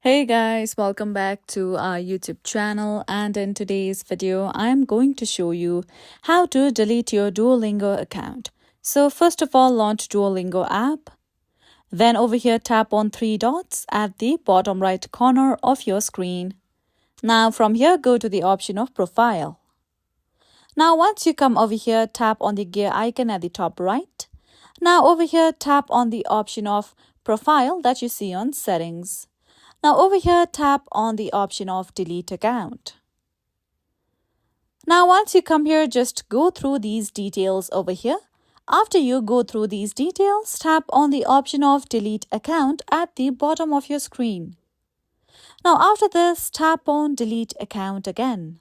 Hey guys, welcome back to our YouTube channel, and in today's video I am going to show you how to delete your Duolingo account. So first of all, launch Duolingo app. Then over here tap on three dots at the bottom right corner of your screen. Now from here go to the option of profile. Now once you come over here, tap on the gear icon at the top right. Now over here tap on the option of profile that you see on settings. Now over here, tap on the option of delete account. Now once you come here, just go through these details over here. After you go through these details, tap on the option of delete account at the bottom of your screen. Now after this, tap on delete account again.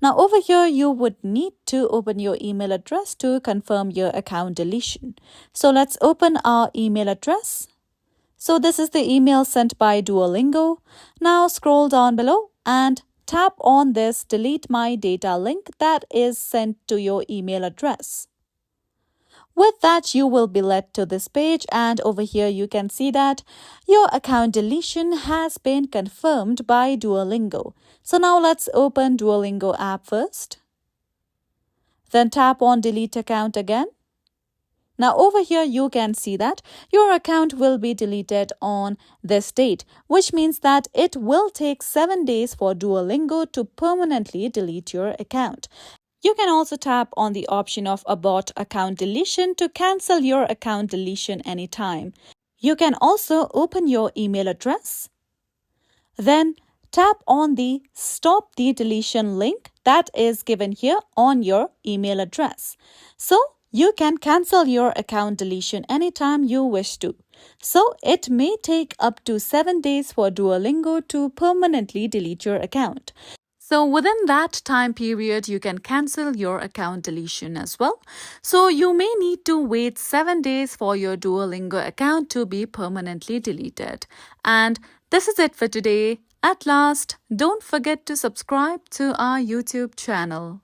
Now over here, you would need to open your email address to confirm your account deletion. So let's open our email address. So this is the email sent by Duolingo. Now scroll down below and tap on this delete my data link that is sent to your email address. With that, you will be led to this page, and over here you can see that your account deletion has been confirmed by Duolingo. So now let's open Duolingo app first. Then tap on delete account again. Now over here you can see that your account will be deleted on this date, which means that it will take 7 days for Duolingo to permanently delete your account. You can also tap on the option of abort account deletion to cancel your account deletion anytime. You can also open your email address. Then tap on the stop the deletion link that is given here on your email address. So you can cancel your account deletion anytime you wish to. So it may take up to 7 days for Duolingo to permanently delete your account. So within that time period, you can cancel your account deletion as well. So you may need to wait 7 days for your Duolingo account to be permanently deleted. And this is it for today. At last, don't forget to subscribe to our YouTube channel.